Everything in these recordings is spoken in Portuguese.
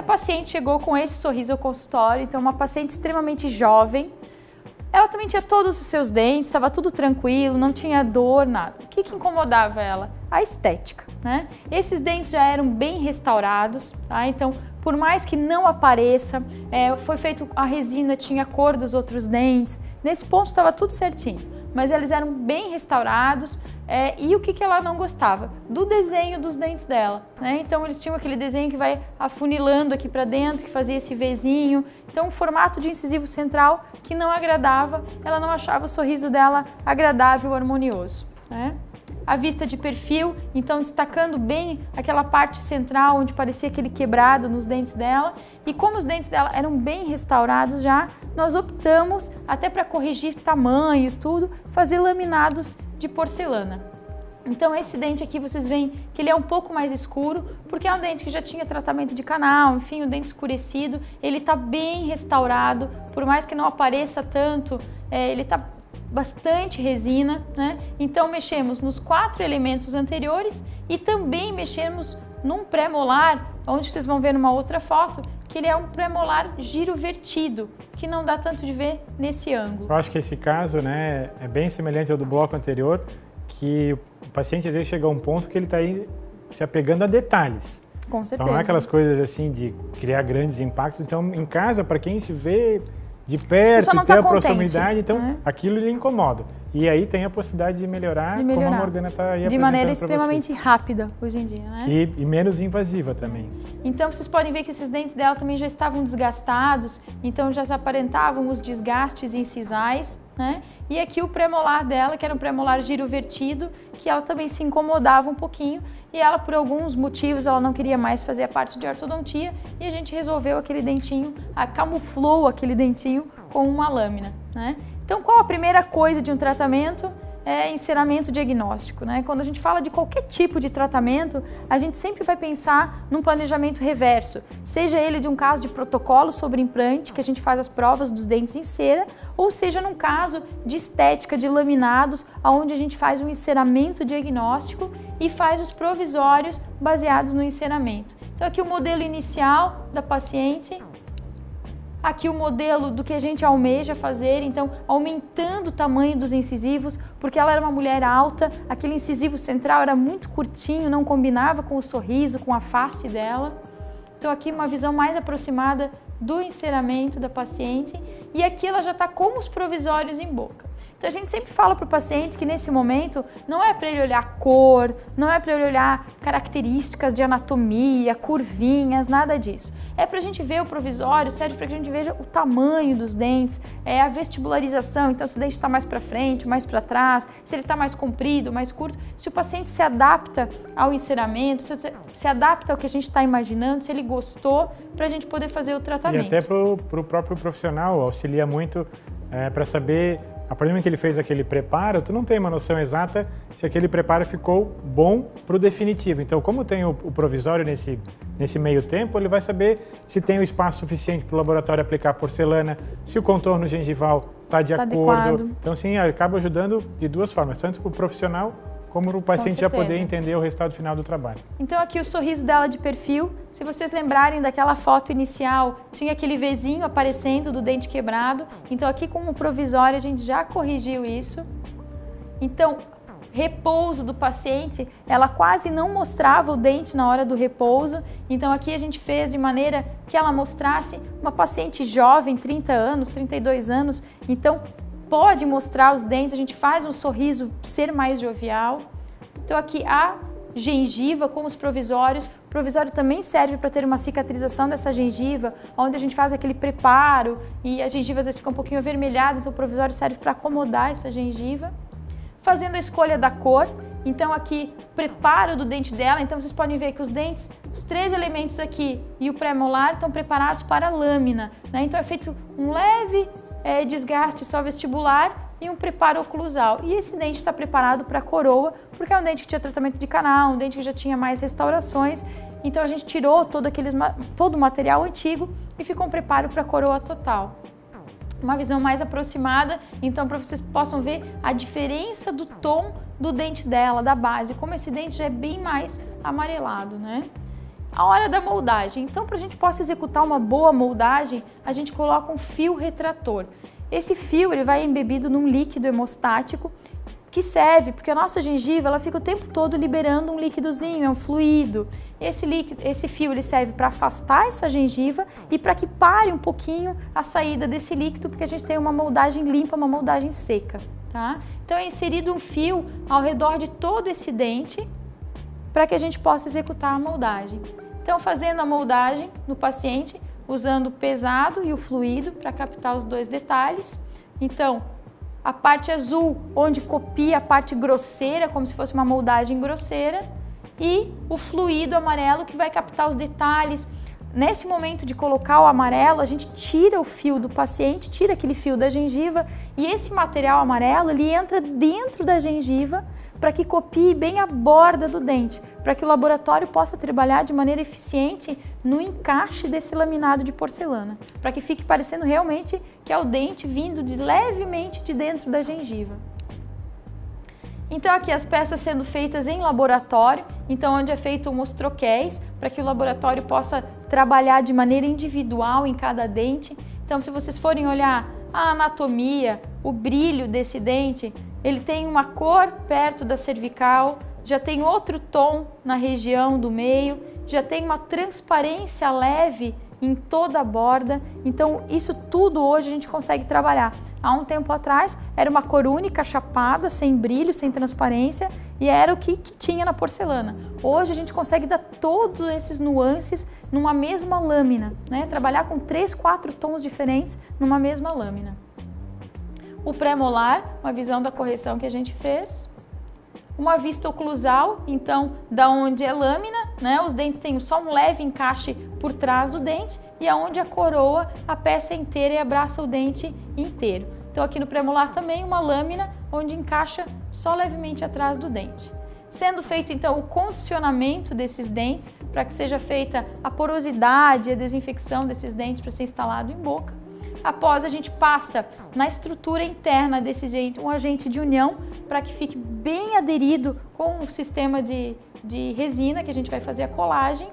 paciente chegou com esse sorriso ao consultório, então uma paciente extremamente jovem. Ela também tinha todos os seus dentes, estava tudo tranquilo, não tinha dor, nada. O que incomodava ela? A estética, né? Esses dentes já eram bem restaurados, tá? Então, por mais que não apareça, foi feito a resina, tinha a cor dos outros dentes. Nesse ponto estava tudo certinho. Mas eles eram bem restaurados, e o que ela não gostava? Do desenho dos dentes dela, né? Então eles tinham aquele desenho que vai afunilando aqui para dentro, que fazia esse Vzinho, então um formato de incisivo central que não agradava, ela não achava o sorriso dela agradável, harmonioso, né? A vista de perfil, então destacando bem aquela parte central onde parecia aquele quebrado nos dentes dela, e como os dentes dela eram bem restaurados já, nós optamos, até para corrigir tamanho e tudo, fazer laminados de porcelana. Então esse dente aqui vocês veem que ele é um pouco mais escuro, porque é um dente que já tinha tratamento de canal, enfim, o dente escurecido, ele está bem restaurado, por mais que não apareça tanto, ele está bastante resina, né? Então mexemos nos 4 elementos anteriores e também mexemos num pré-molar, onde vocês vão ver numa outra foto, que ele é um pré-molar girovertido, que não dá tanto de ver nesse ângulo. Eu acho que esse caso, né, é bem semelhante ao do bloco anterior, que o paciente às vezes chega a um ponto que ele está aí se apegando a detalhes. Com certeza. Então não é aquelas coisas assim de criar grandes impactos. Então em casa, para quem se vê de perto, ter a proximidade, então aquilo lhe incomoda. E aí tem a possibilidade de melhorar. Como a Morgana está aí de maneira extremamente rápida hoje em dia, né? E menos invasiva também. Então vocês podem ver que esses dentes dela também já estavam desgastados, então já aparentavam os desgastes incisais, né? E aqui o premolar dela, que era um premolar girovertido, que ela também se incomodava um pouquinho, e ela, por alguns motivos, ela não queria mais fazer a parte de ortodontia, e a gente resolveu aquele dentinho, camuflou aquele dentinho com uma lâmina, né? Então, qual a primeira coisa de um tratamento? É enceramento diagnóstico, né? Quando a gente fala de qualquer tipo de tratamento, a gente sempre vai pensar num planejamento reverso, seja ele de um caso de protocolo sobre implante, que a gente faz as provas dos dentes em cera, ou seja num caso de estética de laminados, onde a gente faz um enceramento diagnóstico e faz os provisórios baseados no enceramento. Então aqui o modelo inicial da paciente, aqui o modelo do que a gente almeja fazer, então aumentando o tamanho dos incisivos, porque ela era uma mulher alta, aquele incisivo central era muito curtinho, não combinava com o sorriso, com a face dela. Então aqui uma visão mais aproximada do enceramento da paciente, e aqui ela já está com os provisórios em boca. Então a gente sempre fala para o paciente que nesse momento não é para ele olhar cor, não é para ele olhar características de anatomia, curvinhas, nada disso. É para a gente ver o provisório, serve para que a gente veja o tamanho dos dentes, a vestibularização, então se o dente está mais para frente, mais para trás, se ele está mais comprido, mais curto, se o paciente se adapta ao enceramento, se adapta ao que a gente está imaginando, se ele gostou, para a gente poder fazer o tratamento. E até para o próprio profissional, auxilia muito para saber, a partir do momento que ele fez aquele preparo, tu não tem uma noção exata se aquele preparo ficou bom para o definitivo. Então, como tem o provisório nesse meio tempo, ele vai saber se tem o espaço suficiente para o laboratório aplicar porcelana, se o contorno gengival está de acordo. Adequado. Então, sim, acaba ajudando de duas formas, tanto para o profissional como para o paciente já poder entender o resultado final do trabalho. Então aqui o sorriso dela de perfil, se vocês lembrarem daquela foto inicial, tinha aquele Vzinho aparecendo do dente quebrado, então aqui com o provisório a gente já corrigiu isso. Então, repouso do paciente, ela quase não mostrava o dente na hora do repouso, então aqui a gente fez de maneira que ela mostrasse uma paciente jovem, 30 anos, 32 anos, então pode mostrar os dentes, a gente faz um sorriso ser mais jovial. Então aqui a gengiva com os provisórios, o provisório também serve para ter uma cicatrização dessa gengiva, onde a gente faz aquele preparo e a gengiva às vezes fica um pouquinho avermelhada, então o provisório serve para acomodar essa gengiva. Fazendo a escolha da cor, então aqui preparo do dente dela, então vocês podem ver que os dentes, os 3 elementos aqui e o pré-molar estão preparados para a lâmina, né? Então é feito um leve desgaste só vestibular e um preparo oclusal. E esse dente está preparado para a coroa, porque é um dente que tinha tratamento de canal, um dente que já tinha mais restaurações. Então a gente tirou todo o material antigo e ficou um preparo para a coroa total. Uma visão mais aproximada, então para vocês possam ver a diferença do tom do dente dela, da base, como esse dente já é bem mais amarelado, né? A hora da moldagem. Então, para a gente possa executar uma boa moldagem, a gente coloca um fio retrator. Esse fio ele vai embebido num líquido hemostático que serve, porque a nossa gengiva ela fica o tempo todo liberando um líquidozinho, é um fluido. Esse fio ele serve para afastar essa gengiva e para que pare um pouquinho a saída desse líquido, porque a gente tem uma moldagem limpa, uma moldagem seca. Tá? Então é inserido um fio ao redor de todo esse dente para que a gente possa executar a moldagem. Então fazendo a moldagem no paciente, usando o pesado e o fluido para captar os dois detalhes. Então a parte azul, onde copia a parte grosseira, como se fosse uma moldagem grosseira, e o fluido amarelo que vai captar os detalhes. Nesse momento de colocar o amarelo, a gente tira o fio do paciente, tira aquele fio da gengiva e esse material amarelo ele entra dentro da gengiva para que copie bem a borda do dente, para que o laboratório possa trabalhar de maneira eficiente no encaixe desse laminado de porcelana, para que fique parecendo realmente que é o dente vindo levemente de dentro da gengiva. Então aqui as peças sendo feitas em laboratório, então onde é feito um troquéis, para que o laboratório possa trabalhar de maneira individual em cada dente. Então se vocês forem olhar a anatomia, o brilho desse dente, ele tem uma cor perto da cervical, já tem outro tom na região do meio, já tem uma transparência leve em toda a borda, então isso tudo hoje a gente consegue trabalhar. Há um tempo atrás era uma cor única, chapada, sem brilho, sem transparência e era o que tinha na porcelana. Hoje a gente consegue dar todos esses nuances numa mesma lâmina, né? Trabalhar com 3, 4 tons diferentes numa mesma lâmina. O pré-molar, uma visão da correção que a gente fez. Uma vista oclusal, então, da onde é lâmina, né? Os dentes têm só um leve encaixe por trás do dente e aonde a coroa, a peça inteira e abraça o dente inteiro. Então aqui no pré-molar também uma lâmina onde encaixa só levemente atrás do dente. Sendo feito então o condicionamento desses dentes para que seja feita a porosidade e a desinfecção desses dentes para ser instalado em boca. Após a gente passa na estrutura interna desse dente um agente de união para que fique bem aderido com o sistema de resina que a gente vai fazer a colagem.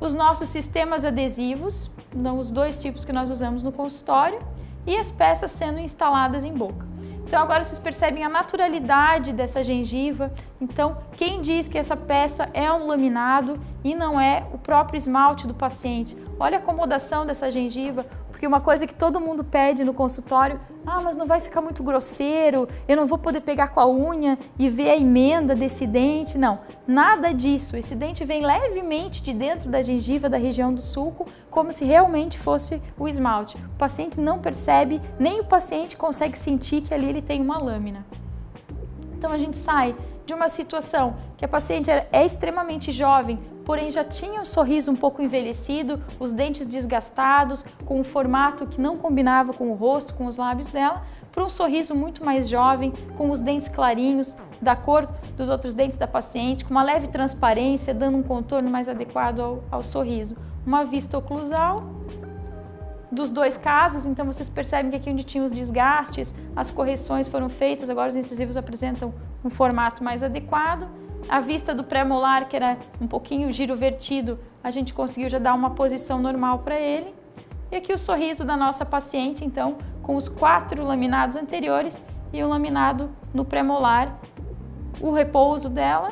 Os nossos sistemas adesivos, então os 2 tipos que nós usamos no consultório, e as peças sendo instaladas em boca. Então agora vocês percebem a naturalidade dessa gengiva. Então quem diz que essa peça é um laminado e não é o próprio esmalte do paciente? Olha a acomodação dessa gengiva, porque uma coisa que todo mundo pede no consultório, mas não vai ficar muito grosseiro, eu não vou poder pegar com a unha e ver a emenda desse dente. Não, nada disso. Esse dente vem levemente de dentro da gengiva, da região do sulco, como se realmente fosse o esmalte. O paciente não percebe, nem o paciente consegue sentir que ali ele tem uma lâmina. Então a gente sai de uma situação que a paciente é extremamente jovem, porém já tinha um sorriso um pouco envelhecido, os dentes desgastados, com um formato que não combinava com o rosto, com os lábios dela, para um sorriso muito mais jovem, com os dentes clarinhos, da cor dos outros dentes da paciente, com uma leve transparência, dando um contorno mais adequado ao sorriso. Uma vista oclusal dos 2 casos, então vocês percebem que aqui onde tinha os desgastes, as correções foram feitas, agora os incisivos apresentam um formato mais adequado. A vista do pré-molar, que era um pouquinho girovertido, a gente conseguiu já dar uma posição normal para ele. E aqui o sorriso da nossa paciente, então, com os 4 laminados anteriores e o laminado no pré-molar, o repouso dela.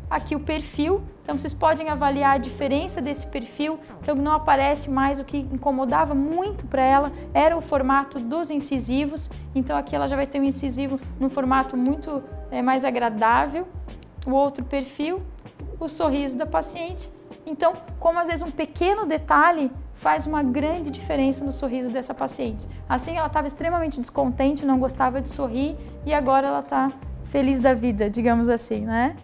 Aqui o perfil, então vocês podem avaliar a diferença desse perfil, então não aparece mais o que incomodava muito para ela, era o formato dos incisivos, então aqui ela já vai ter um incisivo num formato muito mais agradável. O outro perfil, o sorriso da paciente. Então, como às vezes um pequeno detalhe faz uma grande diferença no sorriso dessa paciente. Assim, ela estava extremamente descontente, não gostava de sorrir e agora ela está feliz da vida, digamos assim, né?